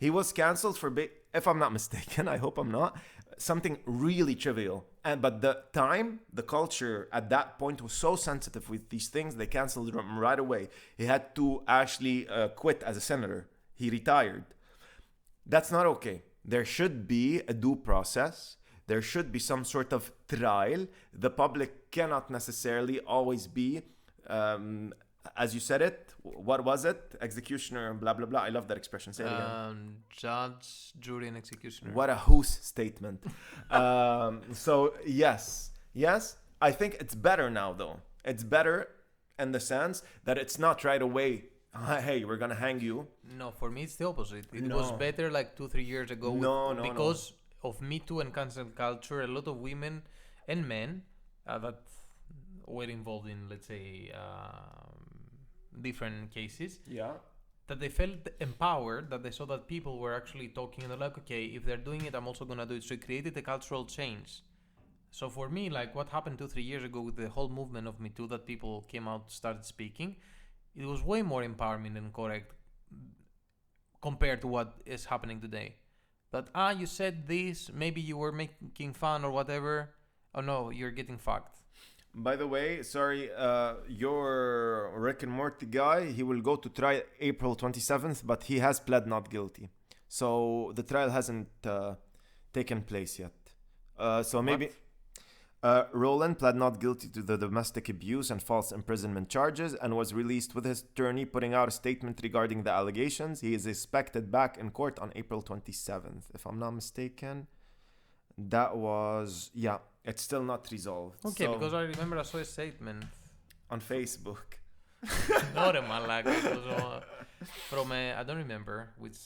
He was canceled for, if I'm not mistaken, I hope I'm not, something really trivial. But the culture at that point was so sensitive with these things, they canceled him right away. He had to actually quit as a senator. He retired. That's not okay. There should be a due process. There should be some sort of trial. The public cannot necessarily always be, as you said it, what was it? Executioner, blah, blah, blah. I love that expression. Say it again. Judge, jury, and executioner. What a who's statement. So, yes. I think it's better now, though. It's better in the sense that it's not right away, hey, we're going to hang you. No, for me, it's the opposite. It No. was better like 2-3 years ago. No. Because of Me Too and cancel culture, a lot of women and men that were involved in, let's say, different cases, Yeah. that they felt empowered, that they saw that people were actually talking and they're like, okay, if they're doing it, I'm also going to do it. So it created a cultural change. So for me, like what happened 2-3 years ago with the whole movement of Me Too, that people came out, started speaking, it was way more empowerment and correct compared to what is happening today. That, you said this, maybe you were making fun or whatever. Oh no, you're getting fucked. By the way, sorry, your Rick and Morty guy, he will go to trial April 27th, but he has pled not guilty. So the trial hasn't taken place yet. So maybe Roland pled not guilty to the domestic abuse and false imprisonment charges and was released with his attorney putting out a statement regarding the allegations. He is expected back in court on April 27th. If I'm not mistaken, that was, yeah, it's still not resolved. Okay, So, because I remember I saw a statement. on Facebook. Not a malaka. It was from I don't remember which.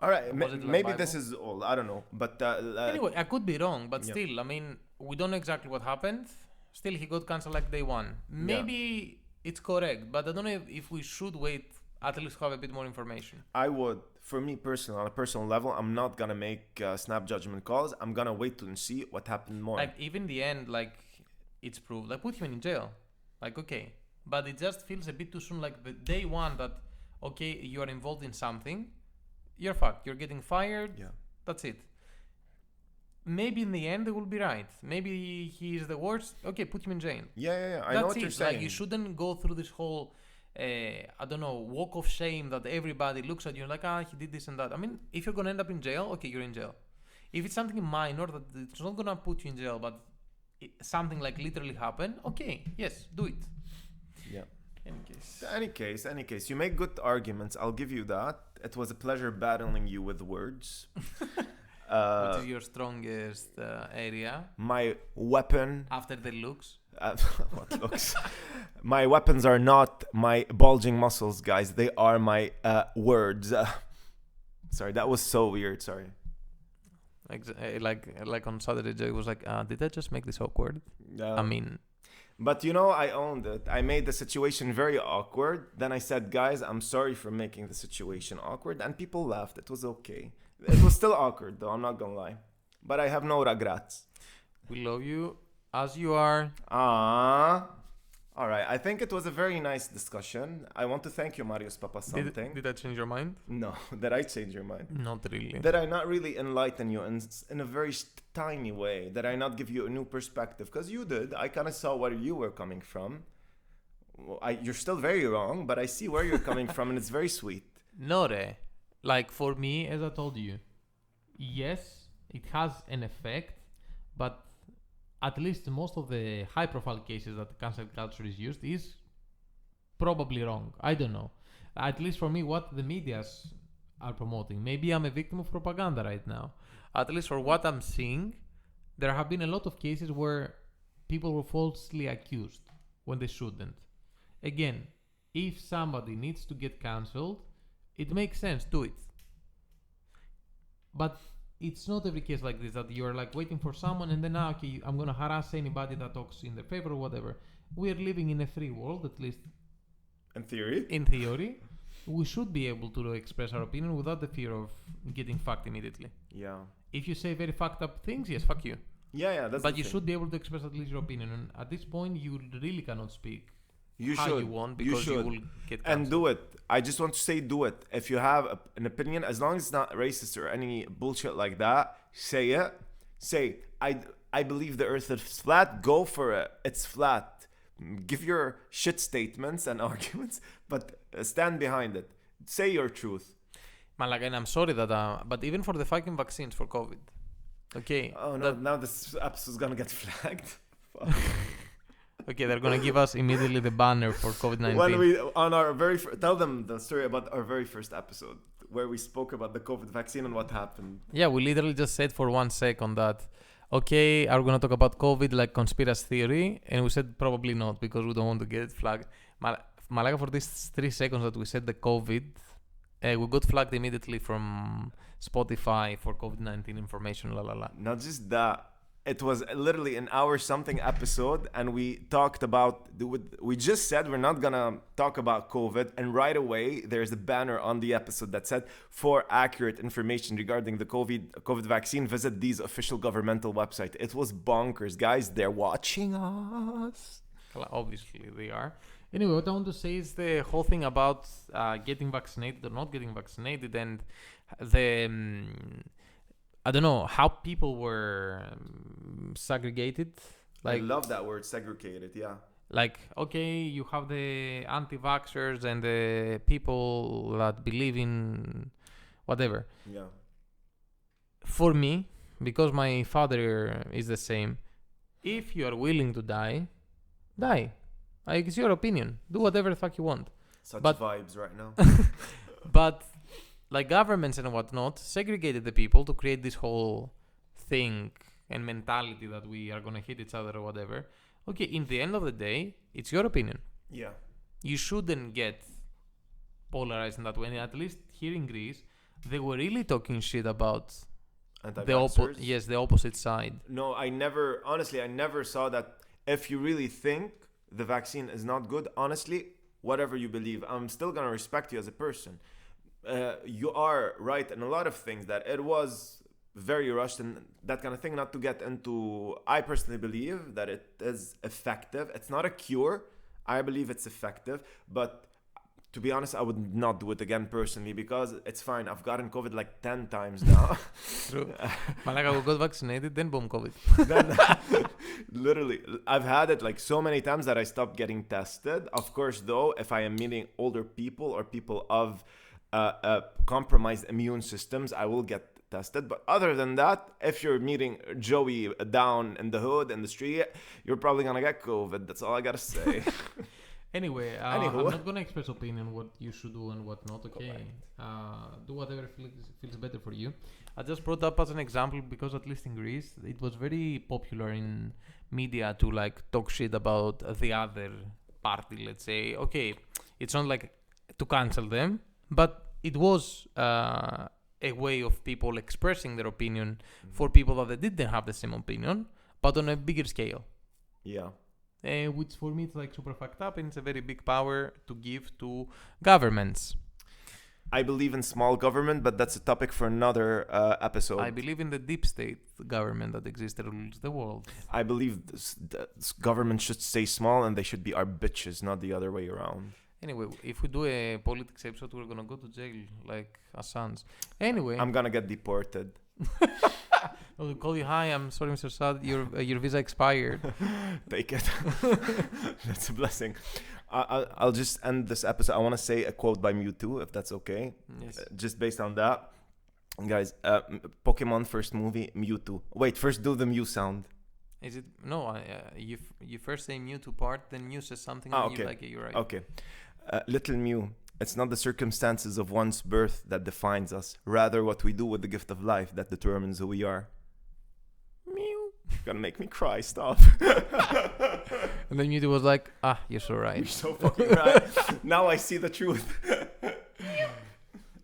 All right, Was it like maybe Bible? this is old. I don't know, but Anyway, I could be wrong, but yeah. still, I mean, we don't know exactly what happened. Still, he got cancelled like day one. Maybe it's correct, but I don't know if we should wait at least have a bit more information. I would, for me personally, on a personal level, I'm not gonna make snap judgment calls. I'm gonna wait and see what happened more. Like even the end, like it's proved, like put him in jail. Like, okay. But it just feels a bit too soon. Like the day one that, okay, you are involved in something, you're fucked. You're getting fired. Yeah. That's it. Maybe in the end they will be right. Maybe he is the worst. Okay, put him in jail. Yeah. I That's know what it. you're saying. Like you shouldn't go through this whole, I don't know, walk of shame that everybody looks at you like, he did this and that. I mean, if you're gonna end up in jail, okay, you're in jail. If it's something minor that it's not gonna put you in jail, but something like literally happened, okay, yes, do it. Yeah. Any case. Any case, you make good arguments. I'll give you that. It was a pleasure battling you with words. What is your strongest area My weapon. after the looks? What looks? My weapons are not my bulging muscles, guys. They are my words. Sorry, that was so weird. Sorry. Like on Saturday, Jay was like, did I just make this awkward? I mean, but you know, I owned it. I made the situation very awkward. Then I said, guys, I'm sorry for making the situation awkward. And people laughed. It was okay. It was still awkward, though. I'm not going to lie. But I have no regrets. we love you as you are. All right. I think it was a very nice discussion. I want to thank you, Marius Papa something. Did I change your mind? No. Did I change your mind? Not really. Did I not really enlighten you in a very tiny way? Did I not give you a new perspective? Because you did. I kind of saw where you were coming from. You're still very wrong, but I see where you're coming from, and it's very sweet. No, re. Like for me, as I told you, yes, it has an effect, but at least most of the high-profile cases that cancel culture is used is probably wrong. I don't know. At least for me, what the medias are promoting. Maybe I'm a victim of propaganda right now. At least for what I'm seeing, there have been a lot of cases where people were falsely accused when they shouldn't. Again, if somebody needs to get cancelled, it makes sense, do it. But it's not every case like this that you're like waiting for someone and then okay, I'm gonna harass anybody that talks in their favor or whatever. We are living in a free world, at least In theory? in theory. We should be able to express our opinion without the fear of getting fucked immediately. Yeah. If you say very fucked up things, yes, fuck you. Yeah, that's But the you thing. should be able to express at least your opinion. And at this point, you really cannot speak You how should. you want You because you should. will get And cancelled. do it. I just want to say do it. If you have an opinion, as long as it's not racist or any bullshit like that, say it. Say, I believe the earth is flat. Go for it. It's flat. Give your shit statements and arguments, but stand behind it. Say your truth. Malaka, and I'm sorry that, but even for the fucking vaccines for COVID. Okay. Oh no, now this episode's gonna get flagged. Okay, they're gonna give us immediately the banner for COVID-19. When we on our tell them the story about our very first episode where we spoke about the COVID vaccine and what happened. Yeah, we literally just said for 1 second that, okay, are we gonna talk about COVID like conspiracy theory? And we said probably not because we don't want to get it flagged. Malaka, for these 3 seconds that we said the COVID, we got flagged immediately from Spotify for COVID-19 information, la la la. Not just that, it was literally an hour something episode, and we talked about, we just said we're not gonna talk about COVID, and right away there's a banner on the episode that said, for accurate information regarding the COVID vaccine, visit these official governmental website. It was bonkers, guys. They're watching us. Obviously, they are. Anyway, what I want to say is the whole thing about getting vaccinated or not getting vaccinated, and the I don't know how people were segregated. Like, I love that word, segregated. Yeah. like, okay, you have the anti-vaxxers and the people that believe in whatever. Yeah. For me, because my father is the same, if you are willing to die, die. Like, it's your opinion. Do whatever the fuck you want. Such But- vibes right now. But like governments and whatnot segregated the people to create this whole thing and mentality that we are gonna hit each other or whatever. Okay, in the end of the day, it's your opinion. Yeah. You shouldn't get polarized in that way. And at least here in Greece, they were really talking shit about Anti-vaxxers. the opposite side. No, I never saw that. If you really think the vaccine is not good, honestly, whatever you believe, I'm still gonna respect you as a person. You are right in a lot of things, that it was very rushed and that kind of thing. Not to get into, I personally believe that it is effective. It's not a cure. I believe it's effective, but to be honest, I would not do it again personally because it's fine. I've gotten COVID like 10 times now. True. Malaka, we got vaccinated, then boom, COVID. Then, literally, I've had it like so many times that I stopped getting tested. Of course, though, if I am meeting older people or people of compromised immune systems, I will get tested. But other than that, if you're meeting Joey down in the hood, in the street, you're probably going to get COVID. That's all I got to say. Anyway, Anywho. I'm not gonna express opinion what you should do and what not. Okay, do whatever feels better for you. I just brought up as an example because at least in Greece, it was very popular in media to like talk shit about the other party. Let's say, okay, it's not like to cancel them, but it was a way of people expressing their opinion for people that they didn't have the same opinion, but on a bigger scale. Yeah. Which for me it's like super fucked up, and it's a very big power to give to governments. I believe in small government, but that's a topic for another episode. I believe in the deep state government that exists that rules the world. I believe this government should stay small and they should be our bitches, not the other way around. Anyway, if we do a politics episode, we're gonna go to jail like Assange. Anyway, I'm gonna get deported. I'll call you. Hi, I'm sorry, Mr. Saad. Your visa expired. Take it. That's a blessing. I'll just end this episode. I want to say a quote by Mewtwo, if that's okay. Yes. Just based on that. Guys, Pokemon first movie, Mewtwo. Wait, first do the Mew sound. Is it no? You first say Mewtwo part, then Mew says something, and okay. you like it. You're right. Okay. Little Mew. It's not the circumstances of one's birth that defines us. Rather, what we do with the gift of life that determines who we are. Mew. Gonna make me cry. Stop. And then Mewtwo was like, you're so right. You're so fucking right. Now I see the truth.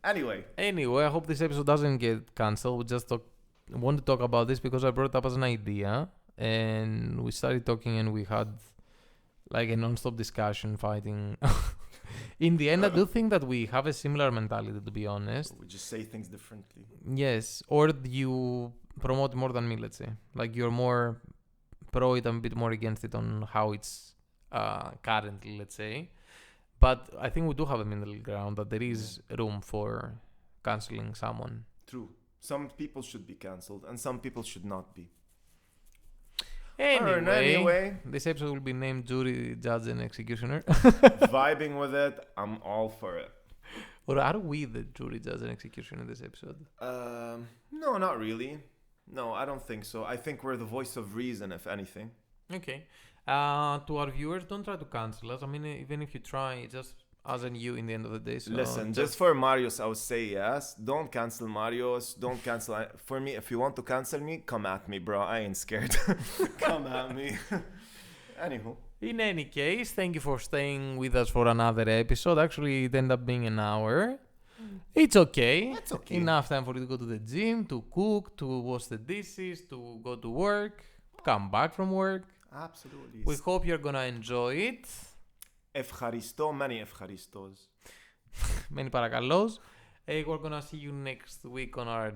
Anyway, I hope this episode doesn't get cancelled. We just want to talk about this because I brought it up as an idea, and we started talking, and we had like a non-stop discussion, fighting. In the end, I do think that we have a similar mentality, to be honest. we just say things differently. Yes, or you promote more than me, let's say. Like you're more pro it, I'm a bit more against it on how it's currently, let's say. But I think we do have a middle ground that there is room for cancelling someone. True. Some people should be cancelled and some people should not be. Anyway, this episode will be named Jury, Judge and Executioner. Vibing with it, I'm all for it. Or are we the jury, judge and executioner in this episode? No, not really. No, I don't think so. I think we're the voice of reason, if anything. Okay. To our viewers, don't try to cancel us. I mean, even if you try, it's just us and you in the end of the day. So Listen, just for Marius, I would say yes. Don't cancel Marius. Don't cancel. For me, if you want to cancel me, come at me, bro. I ain't scared. Come at me. Anywho. In any case, thank you for staying with us for another episode. Actually, it ended up being an hour. It's okay. It's okay. Enough time for you to go to the gym, to cook, to wash the dishes, to go to work, come back from work. Absolutely. We hope you're gonna enjoy it. Ευχαριστώ, many ευχαριστώς. Many παρακαλώς. We're gonna see you next week on our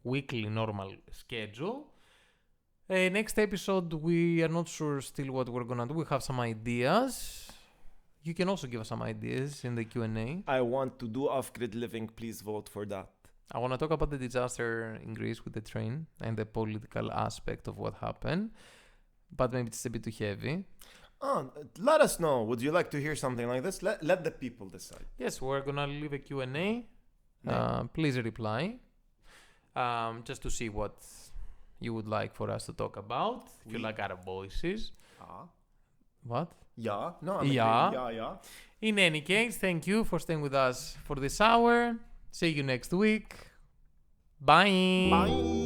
weekly normal schedule. Next episode, we are not sure still what we're gonna do. We have some ideas. You can also give us some ideas in the Q&A. I want to do off-grid living. Please vote for that. I want to talk about the disaster in Greece with the train and the political aspect of what happened. But maybe it's a bit too heavy. Let us know. Would you like to hear something like this? Let the people decide. Yes, we're going to leave a Q&A. Yeah. Please reply. Just to see what you would like for us to talk about. If you like our voices. What? Yeah. No, Yeah. Yeah. In any case, thank you for staying with us for this hour. See you next week. Bye. Bye.